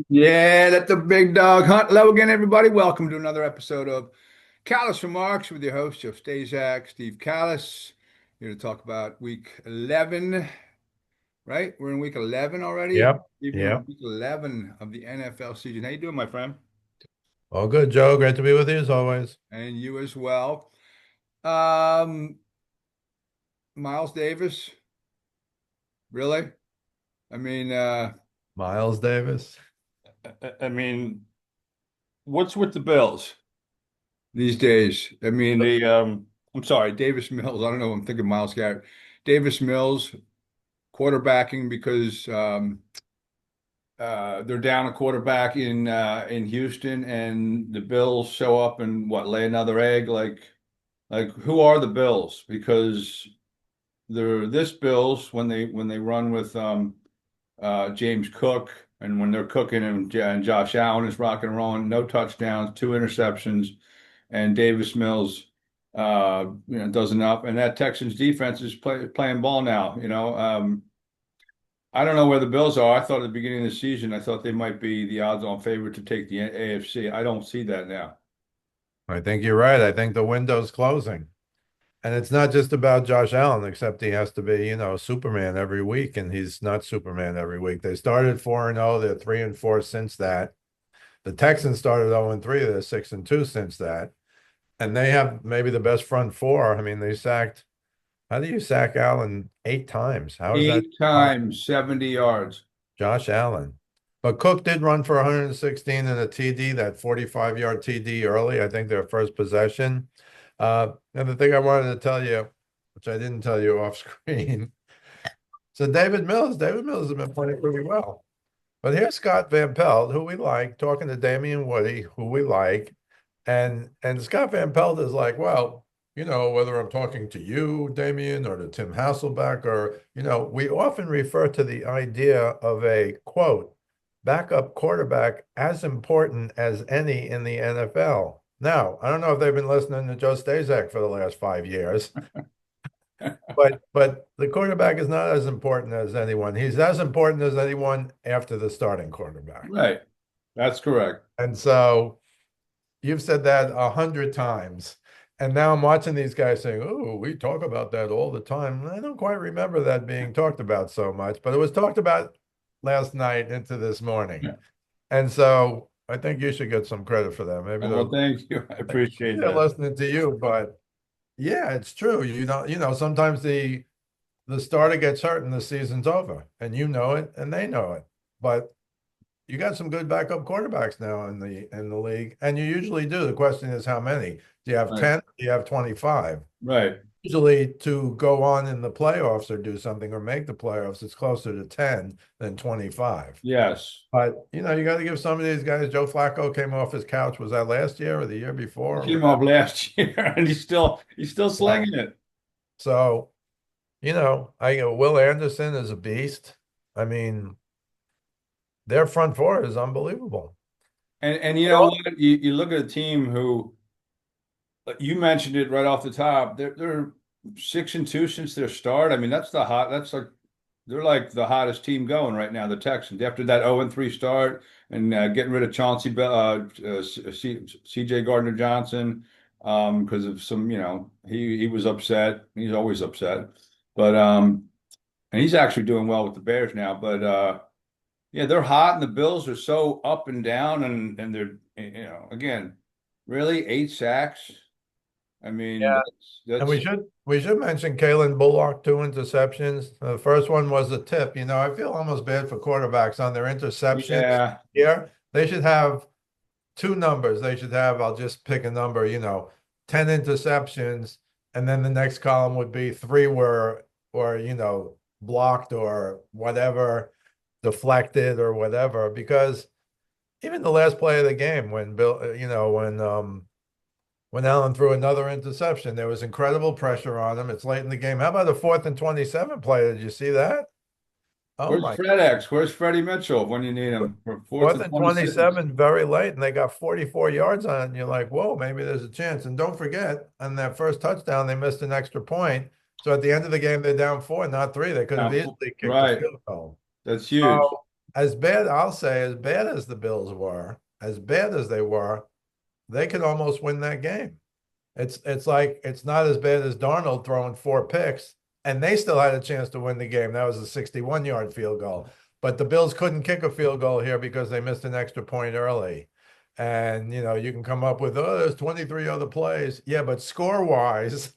Yeah, let the big dog hunt. Hello again, everybody. Welcome to another episode of Kallas Remarks with your host, Joe Staszak, Steve Kallas. Here to talk about week 11, right? We're in week 11 already. Yep. Even Yep. week 11 of the NFL season. How you doing, my friend? All good, Joe. Great to be with you as always. And you as well. Um, Miles Davis, really? I mean, uh, Miles Davis. I mean, what's with the Bills these days? I'm sorry, Davis Mills. I don't know. I'm thinking Miles Garrett. Davis Mills quarterbacking because they're down a quarterback in Houston, and the Bills show up and what lay another egg. Like who are the Bills? Because they're this Bills when they run with James Cook, and when they're cooking, and Josh Allen is rocking and rolling, no touchdowns, two interceptions, and Davis Mills, does enough. And that Texans defense is playing ball now. I don't know where the Bills are. I thought at the beginning of the season, I thought they might be the odds-on favorite to take the AFC. I don't see that now. I think you're right. I think the window's closing. And it's not just about Josh Allen, except he has to be, Superman every week, and he's not Superman every week. They started 4-0, they're 3-4 since that. The Texans started 0-3, they're 6-2 since that. And they have maybe the best front four. I mean, how do you sack Allen 8 times? How is that Eight possible? times, 70 yards. Josh Allen. But Cook did run for 116 and a TD, that 45-yard TD early, I think their first possession. And the thing I wanted to tell you, which I didn't tell you off screen, so David Mills has been playing pretty well. But here's Scott Van Pelt, who we like, talking to Damian Woody, who we like. And Scott Van Pelt is like, well, whether I'm talking to you, Damian, or to Tim Hasselbeck, or, we often refer to the idea of a quote, backup quarterback as important as any in the NFL. Now, I don't know if they've been listening to Joe Staszak for the last 5 years, but the quarterback is not as important as anyone. He's as important as anyone after the starting quarterback. Right. That's correct. And so you've said that 100 times. And now I'm watching these guys saying, oh, we talk about that all the time. I don't quite remember that being talked about so much, but it was talked about last night into this morning. Yeah. And so I think you should get some credit for that. Well, thank you. I Maybe appreciate they're that. listening to you, but yeah, it's true. Sometimes the starter gets hurt and the season's over, and you know it, and they know it. But you got some good backup quarterbacks now in the league, and you usually do. The question is how many? Do you have Right. 10? Do you have 25? Right. Usually to go on in the playoffs or do something or make the playoffs, it's closer to 10 than 25. Yes. But you got to give some of these guys. Joe Flacco came off his couch. Was that last year or the year He before or came whatever? off last year and he's still Yeah. slinging it. So, I go, Will Anderson is a beast. I mean, their front four is unbelievable. And you know what? You look at a team who you mentioned it right off the top. They're 6-2 since their start. I mean, they're like the hottest team going right now, the Texans. After that 0-3 start and getting rid of CJ Gardner-Johnson because of some, he was upset. He's always upset. But and he's actually doing well with the Bears now. But yeah, they're hot, and the Bills are so up and down, and they're again, really 8 sacks. I mean, Yeah. And we that's should we should mention Kalen Bullock, 2 interceptions. The first one was a tip. I feel almost bad for quarterbacks on their interceptions yeah, here. They should have two numbers. They should have, I'll just pick a number, 10 interceptions, and then the next column would be three were or blocked or whatever, deflected or whatever. Because even the last play of the game when Bill, when Allen threw another interception. There was incredible pressure on him. It's late in the game. How about the 4th and 27 play? Did you see that? Oh where's my. FedEx? Where's Freddie Mitchell when you need him for fourth Fourth and and 26? 27, very late, and they got 44 yards on it. And you're like, whoa, maybe there's a chance. And don't forget, on that first touchdown, they missed an extra point. So at the end of the game, they're down four, not three. They could have Now, easily kicked the right, field goal. that's huge. So as bad, I'll say, as bad as the Bills were, as bad as they were, they could almost win that game. It's like it's not as bad as Darnold throwing four picks, and they still had a chance to win the game. That was a 61-yard field goal. But the Bills couldn't kick a field goal here because they missed an extra point early. And you can come up with, oh, there's 23 other plays. Yeah, but score-wise,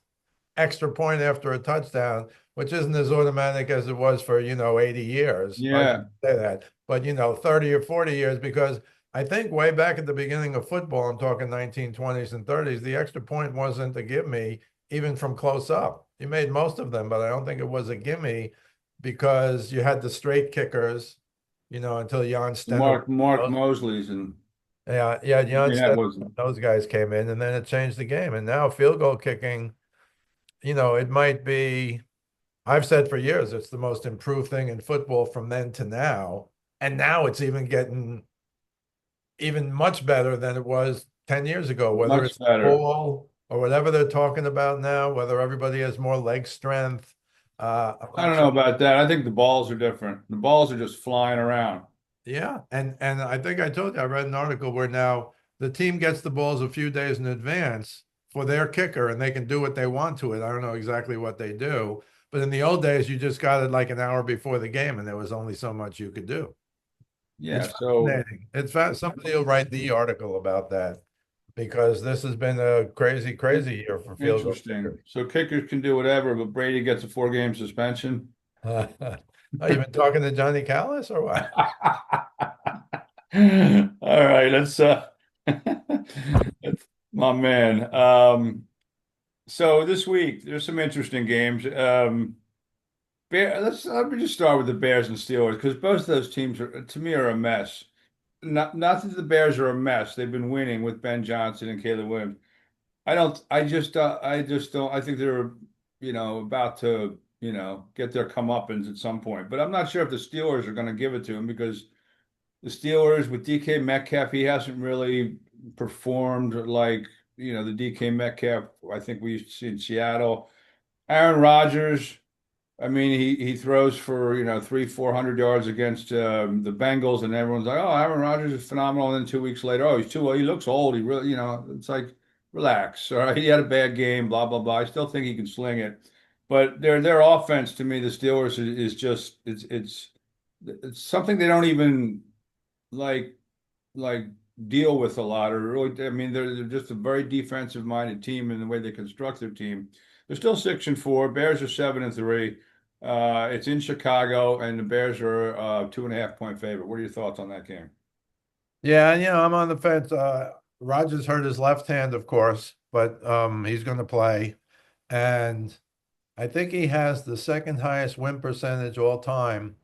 extra point after a touchdown, which isn't as automatic as it was for, 80 years. I Yeah, wouldn't say that, but 30 or 40 years, because I think way back at the beginning of football, I'm talking 1920s and 30s, the extra point wasn't a gimme even from close up. You made most of them, but I don't think it was a gimme because you had the straight kickers, until Jan Stenner. Mark Mosley's and Yeah, Jan that Stenner, was those guys came in, and then it changed the game. And now field goal kicking, it might be, I've said for years, it's the most improved thing in football from then to now. And now it's even getting even much better than it was 10 years ago, whether much it's better. ball or whatever they're talking about now, whether everybody has more leg strength. I'm I not don't know sure. about that. I think the balls are different. The balls are just flying around. Yeah. And I think I told you, I read an article where now the team gets the balls a few days in advance for their kicker and they can do what they want to it. I don't know exactly what they do. But in the old days, you just got it like an hour before the game and there was only so much you could do. It's Yeah, so fascinating. Somebody will write the article about that because this has been a crazy, crazy year for field goal interesting. kickers. So kickers can do whatever, but Brady gets a 4-game suspension. Oh, you've been talking to Johnny Callis or what? All right, that's my man. So this week there's some interesting games. Let me just start with the Bears and Steelers because both of those teams are to me are a mess. Not that the Bears are a mess. They've been winning with Ben Johnson and Caleb Williams. I just don't. I think they're, about to, get their comeuppance at some point. But I'm not sure if the Steelers are going to give it to him because the Steelers with DK Metcalf, he hasn't really performed like, the DK Metcalf I think we used to see in Seattle. Aaron Rodgers. I mean, he throws for, 400 yards against the Bengals, and everyone's like, "Oh, Aaron Rodgers is phenomenal." And then 2 weeks later, "Oh, he's too old. He looks old. He really, it's like, relax. All right, he had a bad game. Blah blah blah. I still think he can sling it, but their offense to me, the Steelers is just it's something they don't even like like deal with a lot, or really, I mean, they're just a very defensive minded team in the way they construct their team. They're still 6-4. Bears are 7-3. It's in Chicago, and the Bears are 2.5 point favorite. What are your thoughts on that game? Yeah, I'm on the fence. Rogers hurt his left hand, of course, but he's going to play. And I think he has the second highest win percentage all time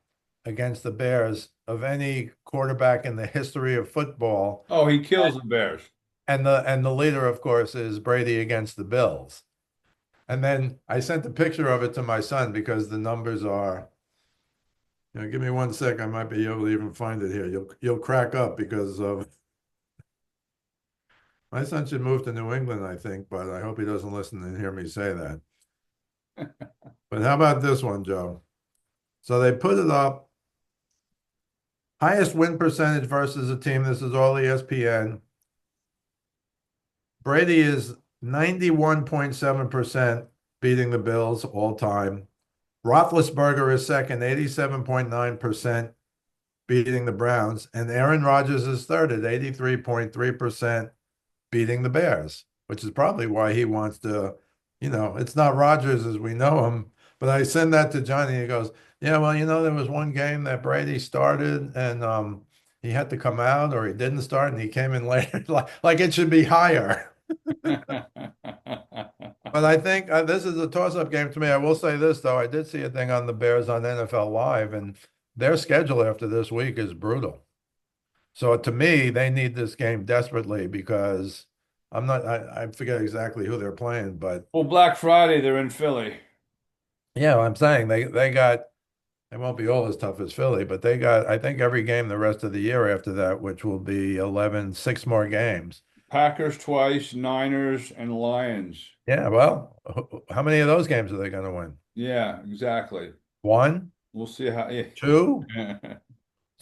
against the Bears of any quarterback in the history of football. Oh, he kills the Bears. And the leader, of course, is Brady against the Bills. And then I sent a picture of it to my son because the numbers are, give me 1 sec. I might be able to even find it here. You'll crack up because of my son should move to New England, I think, but I hope he doesn't listen and hear me say that. But how about this one, Joe? So they put it up. Highest win percentage versus a team. This is all ESPN. Brady is 91.7% beating the Bills all time. Roethlisberger is second, 87.9% beating the Browns. And Aaron Rodgers is third at 83.3% beating the Bears, which is probably why he wants to, it's not Rodgers as we know him. But I send that to Johnny. He goes, "Yeah, well, there was one game that Brady started and he had to come out or he didn't start and he came in later. like it should be higher." But I think this is a toss-up game to me. I will say this, though. I did see a thing on the Bears on NFL Live, and their schedule after this week is brutal. So to me, they need this game desperately because I forget exactly who they're playing, but Well, Black Friday, they're in Philly. yeah, I'm saying they won't be all as tough as Philly, but they got, I think, every game the rest of the year after that, which will be 6 more games. Packers twice, Niners, and Lions. Yeah, well, how many of those games are they going to win? Yeah, exactly. One, We'll see how. two? Yeah.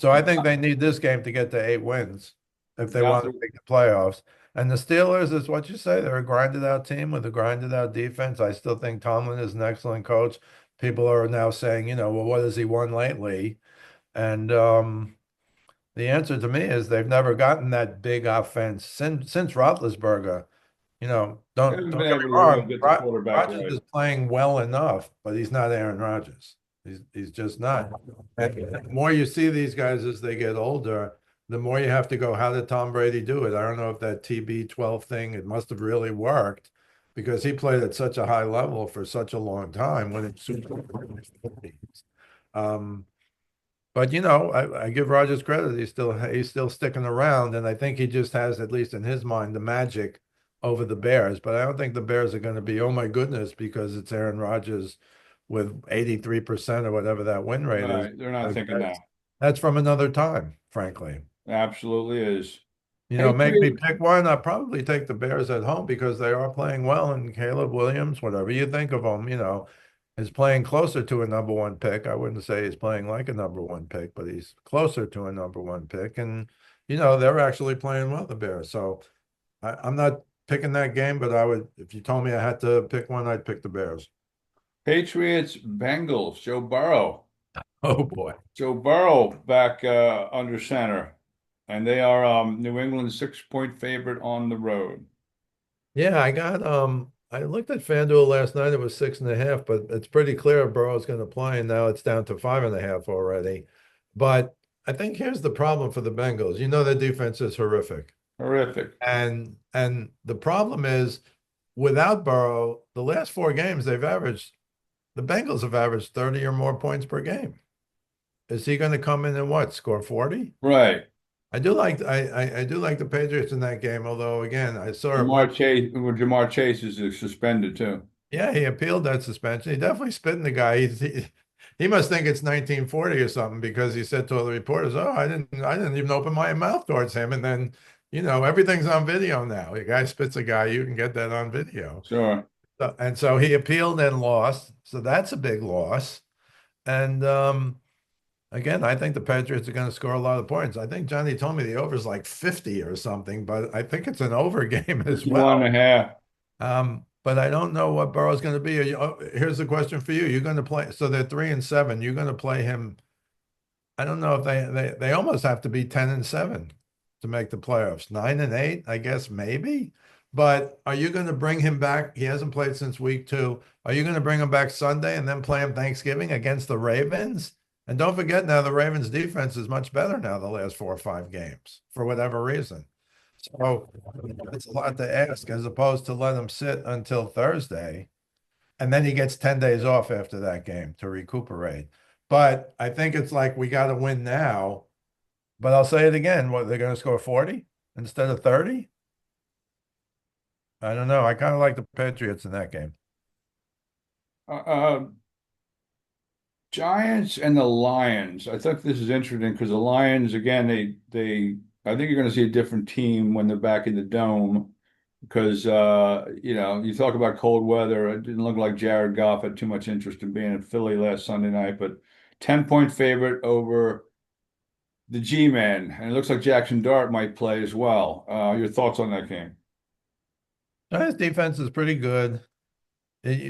So I think they need this game to get to 8 wins if they Yeah, want to make the playoffs. And the Steelers is what you say. They're a grinded out team with a grinded out defense. I still think Tomlin is an excellent coach. People are now saying, well, what has he won lately? And the answer to me is they've never gotten that big offense since Roethlisberger. they Don't haven't get been me able to really wrong. get the quarterback Rodgers right. is playing well enough, but he's not Aaron Rodgers. He's just not. And the more you see these guys as they get older, the more you have to go, how did Tom Brady do it? I don't know if that TB12 thing, it must have really worked because he played at such a high level for such a long time when it's Super Bowl. Um, but I give Rodgers credit. He's still sticking around, and I think he just has, at least in his mind, the magic over the Bears. But I don't think the Bears are going to be, oh my goodness, because it's Aaron Rodgers with 83% or whatever that win rate is. Right. They're not Because thinking that. that's from another time, frankly. Absolutely is. Make me Patriots. pick one. I'd probably take the Bears at home because they are playing well, and Caleb Williams, whatever you think of him, is playing closer to a number one pick. I wouldn't say he's playing like a number one pick, but he's closer to a number one pick. And, they're actually playing well, the Bears. So I'm not picking that game, but if you told me I had to pick one, I'd pick the Bears. Patriots, Bengals, Joe Burrow. Oh boy. Joe Burrow back under center. And they are New England's 6-point favorite on the road. Yeah, I looked at FanDuel last night. It was 6.5, but it's pretty clear Burrow's going to play, and now it's down to 5.5 already. But I think here's the problem for the Bengals. Their defense is horrific. Horrific. And the problem is without Burrow, the last 4 games the Bengals have averaged 30 or more points per game. Is he going to come in and score 40? Right. I do like the Patriots in that game, although again, I saw it one. Jamar Chase is suspended too. Yeah, he appealed that suspension. He definitely spit in the guy. He must think it's 1940 or something because he said to all the reporters, "Oh, I didn't even open my mouth towards him." And then, everything's on video now. The guy spits a guy, you can get that on video. Sure. So he appealed and lost. So that's a big loss. And again, I think the Patriots are going to score a lot of points. I think Johnny told me the over is like 50 or something, but I think it's an over game as 51 well. and a half. But I don't know what Burrow's going to be. Here's the question for you. You're going to play, so they're 3-7. You're going to play him. I don't know if they almost have to be 10-7 to make the playoffs. 9-8, I guess, maybe. But are you going to bring him back? He hasn't played since week 2. Are you going to bring him back Sunday and then play him Thanksgiving against the Ravens? And don't forget now, the Ravens defense is much better now the last 4 or 5 games for whatever reason. So it's a lot to ask as opposed to let him sit until Thursday. And then he gets 10 days off after that game to recuperate. But I think it's like we got to win now. But I'll say it again. What, they're going to score 40 instead of 30? I don't know. I kind of like the Patriots in that game. Uh, uh, Giants and the Lions. I think this is interesting because the Lions, again, I think you're going to see a different team when they're back in the dome because, you talk about cold weather. It didn't look like Jared Goff had too much interest in being in Philly last Sunday night, but 10-point favorite over the G-Man. And it looks like Jackson Dart might play as well. Your thoughts on that game? Giants defense is pretty good.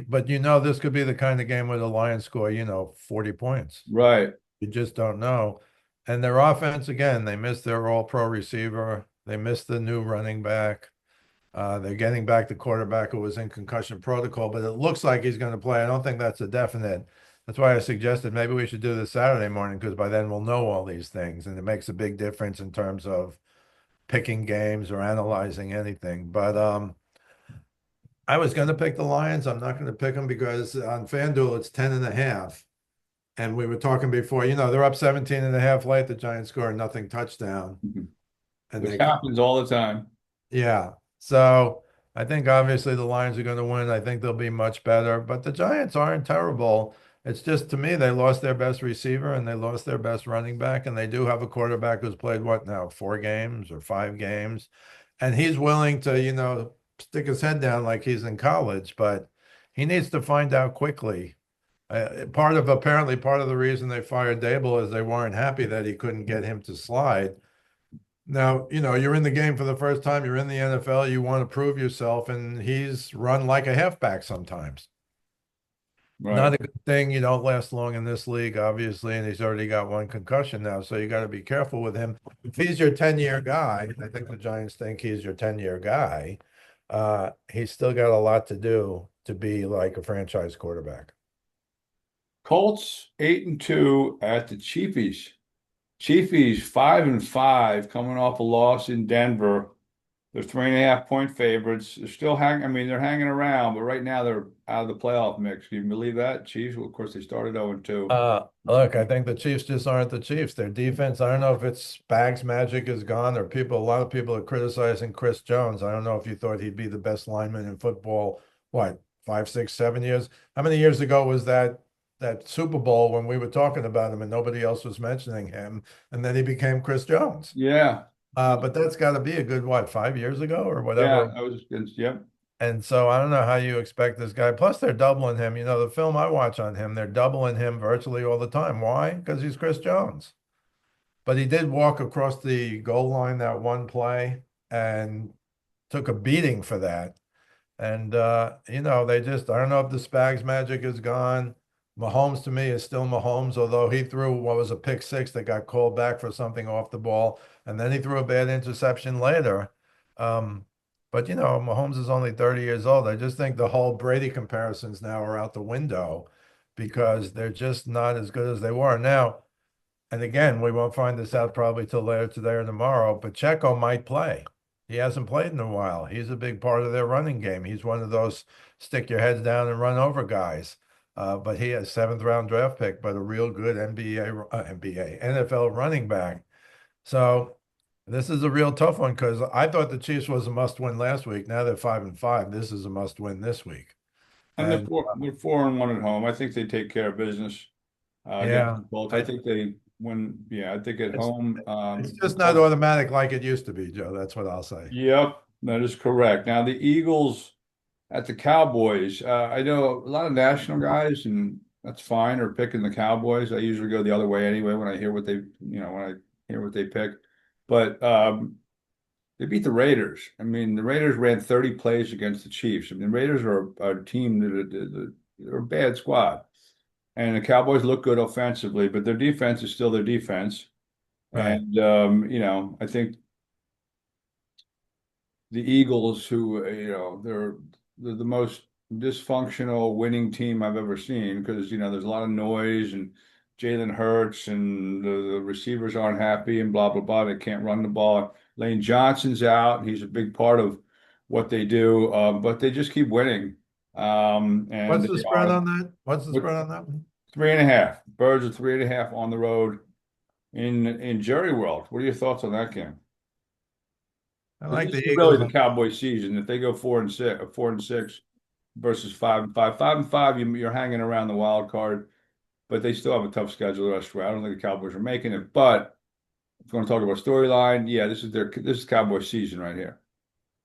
But this could be the kind of game where the Lions score, 40 points. Right. You just don't know. And their offense, again, they missed their all-pro receiver. They missed the new running back. They're getting back the quarterback who was in concussion protocol, but it looks like he's going to play. I don't think that's a definite. That's why I suggested maybe we should do this Saturday morning because by then we'll know all these things, and it makes a big difference in terms of picking games or analyzing anything. But I was going to pick the Lions. I'm not going to pick them because on FanDuel it's 10.5. And we were talking before, they're up 17.5 late. The Giants score nothing touchdown. And This happens all the time. yeah. So I think obviously the Lions are going to win. I think they'll be much better, but the Giants aren't terrible. It's just to me, they lost their best receiver and they lost their best running back. And they do have a quarterback who's played what now, 4 games or 5 games. And he's willing to, stick his head down like he's in college, but he needs to find out quickly. Apparently part of the reason they fired Dable is they weren't happy that he couldn't get him to slide. Now, you're in the game for the first time, you're in the NFL, you want to prove yourself, and he's run like a halfback sometimes. Right. Not a good thing. You don't last long in this league, obviously, and he's already got one concussion now, so you got to be careful with him. If he's your 10-year guy, I think the Giants think he's your 10-year guy. He's still got a lot to do to be like a franchise quarterback. Colts 8-2 at the Chiefs. Chiefs 5-5 coming off a loss in Denver. They're 3.5 point favorites. They're still hanging. I mean, they're hanging around, but right now they're out of the playoff mix. Can you believe that? Chiefs, well, of course, they started 0-2. Look, I think the Chiefs just aren't the Chiefs. Their defense, I don't know if it's Spags magic is gone or a lot of people are criticizing Chris Jones. I don't know if you thought he'd be the best lineman in football, what, 5, 6, 7 years? How many years ago was that Super Bowl when we were talking about him and nobody else was mentioning him, and then he became Chris Jones. Yeah, But that's got to be a good, what, 5 years ago or yeah, whatever. I was. Yep. And so I don't know how you expect this guy. Plus, they're doubling him. The film I watch on him, they're doubling him virtually all the time. Why? Because he's Chris Jones. But he did walk across the goal line that one play and took a beating for that. And they just I don't know if the Spags magic is gone. Mahomes to me is still Mahomes, although he threw what was a pick six that got called back for something off the ball, and then he threw a bad interception later. Um, but Mahomes is only 30 years old. I just think the whole Brady comparisons now are out the window because they're just not as good as they were. Now, and again, we won't find this out probably till later today or tomorrow, but Checo might play. He hasn't played in a while. He's a big part of their running game. He's one of those stick your heads down and run over guys. But he has seventh round draft pick, but a real good NFL running back. So this is a real tough one because I thought the Chiefs was a must win last week. Now they're 5-5. This is a must win this week. And they're And 4-1 at home. I think they take care of business against yeah, the Colts. I I, think they win. Yeah, I think at it's home. it's just not automatic like it used to be, Joe. That's what I'll say. Yep, that is correct. Now the Eagles at the Cowboys. I know a lot of national guys, and that's fine, are picking the Cowboys. I usually go the other way anyway when I hear what when I hear what they pick. But they beat the Raiders. I mean, the Raiders ran 30 plays against the Chiefs. I mean, the Raiders are a team they're a bad squad. And the Cowboys look good offensively, but their defense is still their defense. Right. And I think the Eagles, who they're the most dysfunctional winning team I've ever seen because there's a lot of noise and Jalen Hurts and the receivers aren't happy and blah blah blah. They can't run the ball. Lane Johnson's out. He's a big part of what they do, but they just keep winning. And What's the they spread are on that? What's the with spread on that one? 3.5. Birds are 3.5 on the road in Jerry World. What are your thoughts on that game? I Because like this the is really Eagles. the Cowboy season. If they go 4-6, 4-6 versus 5-5, 5-5, you're hanging around the wild card, but they still have a tough schedule the rest of the way. I don't think the Cowboys are making it. But if you want to talk about storyline, yeah, this is Cowboy season right here.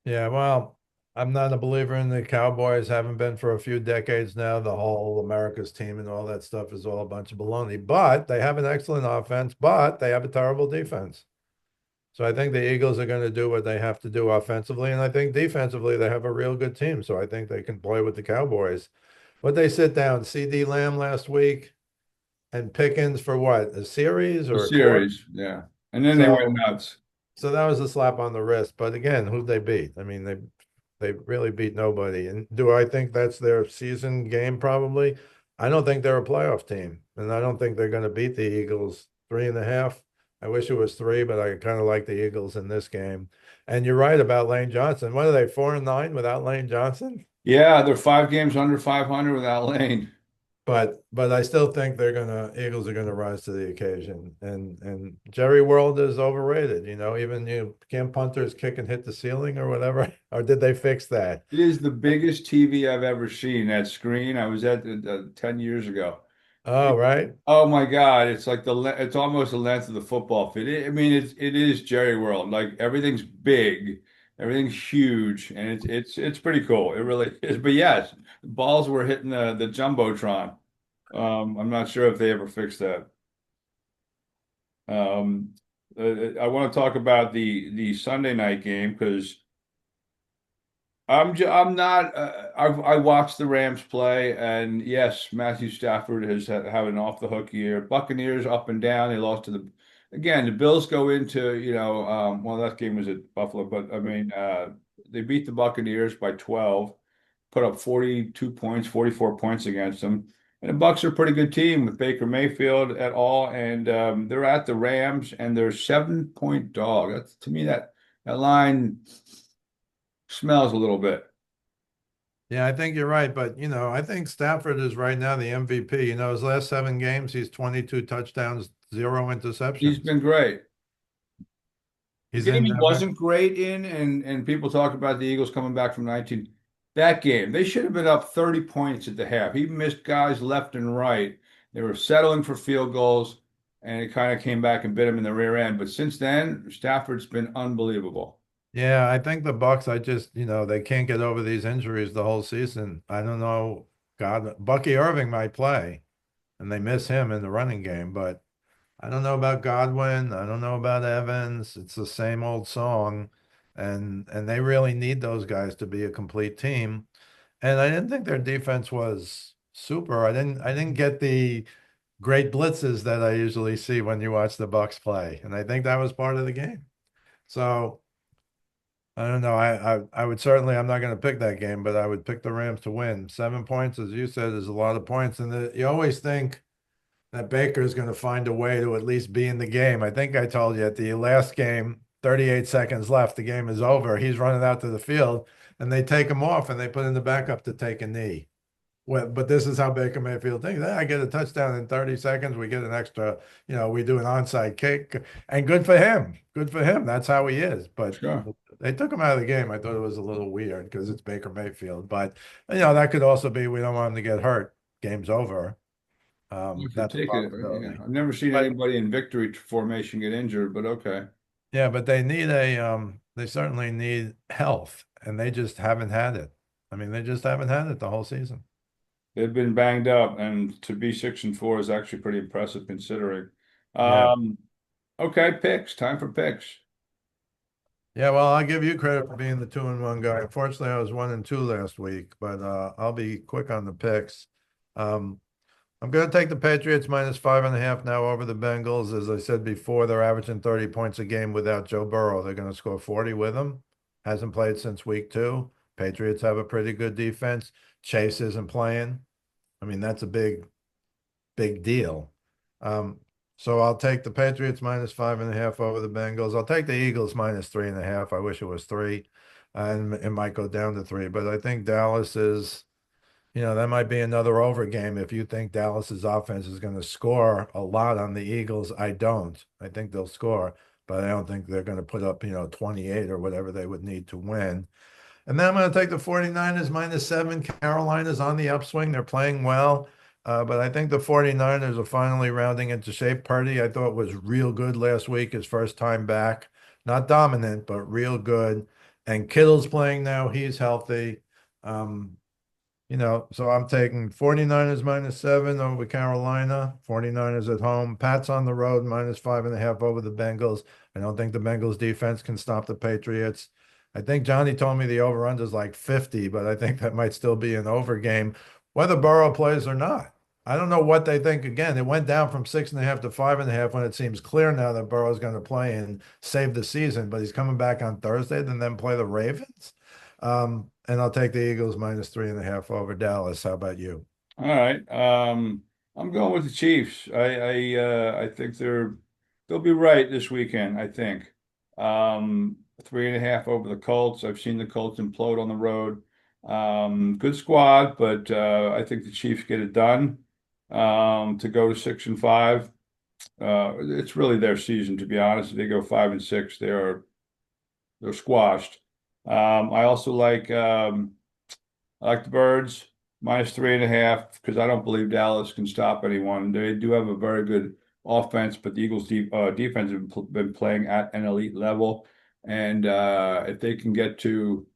Yeah, well, I'm not a believer in the Cowboys. Haven't been for a few decades now. The whole America's team and all that stuff is all a bunch of baloney. But they have an excellent offense, but they have a terrible defense. So I think the Eagles are going to do what they have to do offensively, and I think defensively they have a real good team. So I think they can play with the Cowboys. But they sit down CD Lamb last week and Pickens for what, a series A or a quarter? series, yeah. And then they went So nuts. so that was a slap on the wrist. But again, who'd they beat? I mean, they really beat nobody. And do I think that's their season game? Probably. I don't think they're a playoff team, and I don't think they're going to beat the Eagles 3.5. I wish it was three, but I kind of like the Eagles in this game. And you're right about Lane Johnson. What are they, 4-9 without Lane Johnson? Yeah, they're 5 games under 500 without Lane. But I still think Eagles are gonna rise to the occasion. And Jerry World is overrated. Even can't punters kick and hit the ceiling or whatever? Or did they fix that? It is the biggest TV I've ever seen. That screen, I was at 10 years ago. Oh, right. Oh my God, it's like it's almost the length of the football field. I mean, it is Jerry World. Like everything's big, everything's huge, and it's pretty cool. It really is. But yes, the balls were hitting the jumbotron. I'm not sure if they ever fixed that. Um, I want to talk about the Sunday night game because I'm not I watched the Rams play, and yes, Matthew Stafford has had an off the hook year. Buccaneers up and down. They lost to the Bills go into, well, that game was at Buffalo, but I mean they beat the Buccaneers by 12, put up 42 points, 44 points against them. And the Bucks are a pretty good team with Baker Mayfield at all, and they're at the Rams, and they're 7-point dog. That's, to me, that line smells a little bit. Yeah, I think you're right, but I think Stafford is right now the MVP. His last 7 games, he's 22 touchdowns, 0 He's interceptions. been great. The He's game in he Denver. wasn't great in, and people talk about the Eagles coming back from 19. That game, they should have been up 30 points at the half. He missed guys left and right. They were settling for field goals, and it kind of came back and bit him in the rear end. But since then, Stafford's been unbelievable. Yeah, I think the Bucks, I just, they can't get over these injuries the whole season. I don't know. God, Bucky Irving might play, and they miss him in the running game, but I don't know about Godwin. I don't know about Evans. It's the same old song, and they really need those guys to be a complete team. And I didn't think their defense was super. I didn't get the great blitzes that I usually see when you watch the Bucks play, and I think that was part of the game. So I don't know. I would certainly, I'm not going to pick that game, but I would pick the Rams to win. 7 points, as you said, is a lot of points, and you always think that Baker is going to find a way to at least be in the game. I think I told you at the last game, 38 seconds left, the game is over. He's running out to the field, and they take him off and they put in the backup to take a knee. Well, but this is how Baker Mayfield thinks. I get a touchdown in 30 seconds. We get an extra, we do an onside kick, and good for him. Good for him. That's how he is. But Sure. they took him out of the game. I thought it was a little weird because it's Baker Mayfield. But, that could also be we don't want him to get hurt. Game's over. You could That's a take it. Yeah, possibility. I've never seen But anybody in victory formation get injured, but okay. yeah, but they certainly need health, and they just haven't had it. I mean, they just haven't had it the whole season. They've been banged up, and to be 6-4 is actually pretty impressive considering. Yeah. Um, okay, picks. Time for picks. Yeah, well, I'll give you credit for being the 2-1 guy. Unfortunately, I was 1-2 last week, but I'll be quick on the picks. Um, I'm going to take the Patriots -5.5 now over the Bengals. As I said before, they're averaging 30 points a game without Joe Burrow. They're going to score 40 with him. Hasn't played since week 2. Patriots have a pretty good defense. Chase isn't playing. I mean, that's a big deal. Um, so I'll take the Patriots -5.5 over the Bengals. I'll take the Eagles -3.5. I wish it was 3, and it might go down to 3. But I think Dallas is, that might be another over game. If you think Dallas's offense is going to score a lot on the Eagles, I don't. I think they'll score, but I don't think they're going to put up, 28 or whatever they would need to win. And then I'm going to take the 49ers -7. Carolina's on the upswing. They're playing well. But I think the 49ers are finally rounding into shape. Purdy, I thought was real good last week, his first time back. Not dominant, but real good. And Kittle's playing now. He's healthy. Um, so I'm taking 49ers -7 over Carolina, 49ers at home. Pats on the road -5.5 over the Bengals. I don't think the Bengals defense can stop the Patriots. I think Johnny told me the over-under is like 50, but I think that might still be an over game, whether Burrow plays or not. I don't know what they think. Again, it went down from 6.5 to 5.5 when it seems clear now that Burrow's going to play and save the season, but he's coming back on Thursday and then play the Ravens. And I'll take the Eagles -3.5 over Dallas. How about you? All right. I'm going with the Chiefs. I think they'll be right this weekend, I think. 3.5 over the Colts. I've seen the Colts implode on the road. Good squad, but I think the Chiefs get it done. To go to 6-5. It's really their season, to be honest. If they go 5-6, they're squashed. I also I like the Birds -3.5 because I don't believe Dallas can stop anyone. They do have a very good offense, but the Eagles' defense have been playing at an elite level. And if they can get to,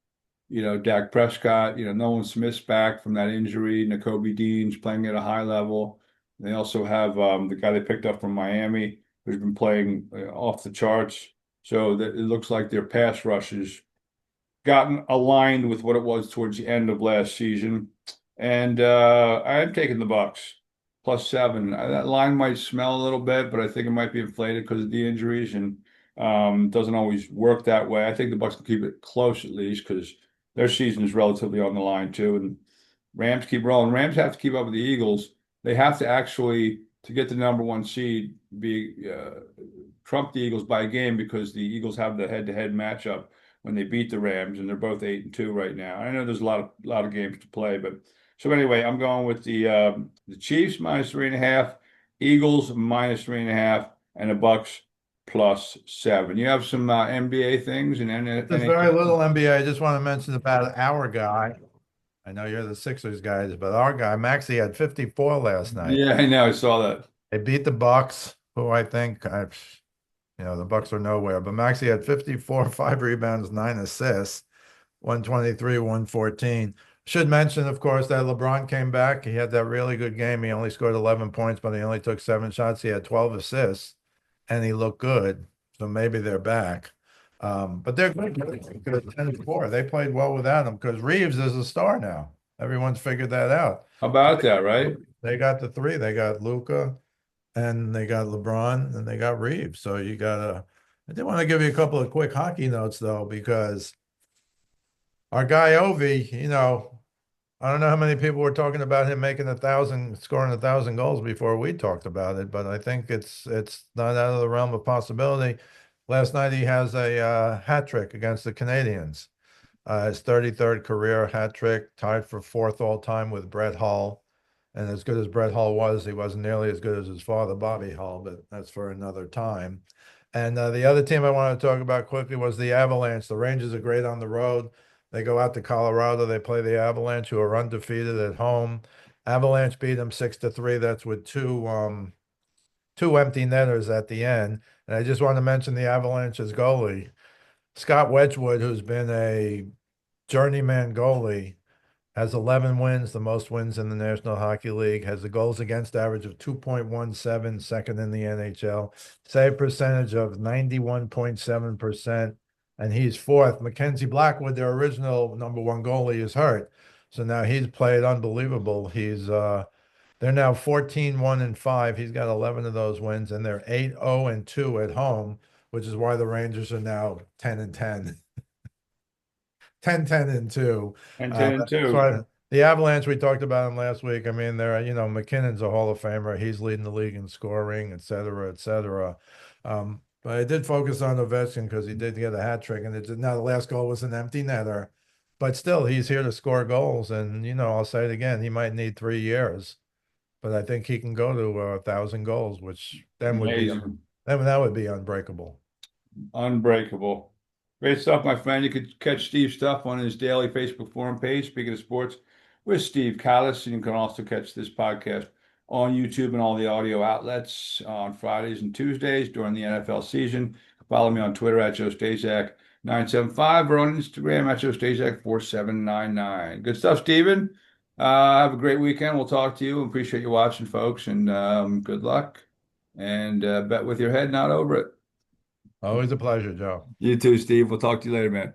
Dak Prescott, Nolan Smith's back from that injury, N'Kobe Dean's playing at a high level. They also have the guy they picked up from Miami who's been playing off the charts. So that it looks like their pass rush has gotten aligned with what it was towards the end of last season. And I'm taking the Bucks +7. That line might smell a little bit, but I think it might be inflated because of the injuries and doesn't always work that way. I think the Bucks can keep it close at least because their season is relatively on the line too. And Rams keep rolling. Rams have to keep up with the Eagles. They have to actually, to get the number one seed, be trump the Eagles by a game because the Eagles have the head-to-head matchup when they beat the Rams, and they're both 8-2 right now. I know there's a lot of games to play, but so anyway, I'm going with the Chiefs -3.5, Eagles -3.5, and the Bucks +7. You have some NBA things and There's very NHL. little NBA. I just want to mention about our guy. I know you're the Sixers guys, but our guy, Maxey, had 54 last night. Yeah, I know. I saw that. They beat the Bucks, who I think, the Bucks are nowhere. But Maxey had 54, 5 rebounds, 9 assists, 123, 114. Should mention, of course, that LeBron came back. He had that really good game. He only scored 11 points, but he only took 7 shots. He had 12 assists, and he looked good. So maybe they're back. But they're good. 10-4. They played well without him because Reeves is a star now. Everyone's figured that out. How So about that, right? they got the three. They got Luca and they got LeBron and they got Reeves. So you gotta. I did want to give you a couple of quick hockey notes though, because our guy Ovi, I don't know how many people were talking about him making 1,000, scoring 1,000 goals before we talked about it, but I think it's not out of the realm of possibility. Last night he has a hat trick against the Canadians. His 33rd career hat trick, tied for fourth all time with Brett Hull. And as good as Brett Hull was, he wasn't nearly as good as his father, Bobby Hull, but that's for another time. And the other team I wanted to talk about quickly was the Avalanche. The Rangers are great on the road. They go out to Colorado. They play the Avalanche, who are undefeated at home. Avalanche beat them 6-3. That's with two empty netters at the end. And I just want to mention the Avalanche's goalie, Scott Wedgwood, who's been a journeyman goalie, has 11 wins, the most wins in the National Hockey League, has a goals against average of 2.17, second in the NHL, save percentage of 91.7%, and he's fourth. Mackenzie Blackwood, their original number one goalie, is hurt. So now he's played unbelievable. They're now 14-1-5. He's got 11 of those wins, and they're 8-0-2 at home, which is why the Rangers are now 10-10. 10-10-2. And 10 and That's 2. why the Avalanche, we talked about him last week. I mean, McKinnon's a Hall of Famer. He's leading the league in scoring, et cetera, et cetera. But I did focus on Ovechkin because he did get a hat trick, and now the last goal was an empty netter. But still, he's here to score goals. And, I'll say it again, he might need 3 years, but I think he can go to 1,000 goals, which then Amazing. that would be unbreakable. Unbreakable. Great stuff, my friend. You could catch Steve's stuff on his daily Facebook forum page, Speaking of Sports, with Steve Kallas. And you can also catch this podcast on YouTube and all the audio outlets on Fridays and Tuesdays during the NFL season. Follow me on Twitter at Joe Staszak 975 or on Instagram at Joe Staszak 4799. Good stuff, Steven. Have a great weekend. We'll talk to you. Appreciate you watching, folks, and good luck. And bet with your head, not over it. Always a pleasure, Joe. You too, Steve. We'll talk to you later, man.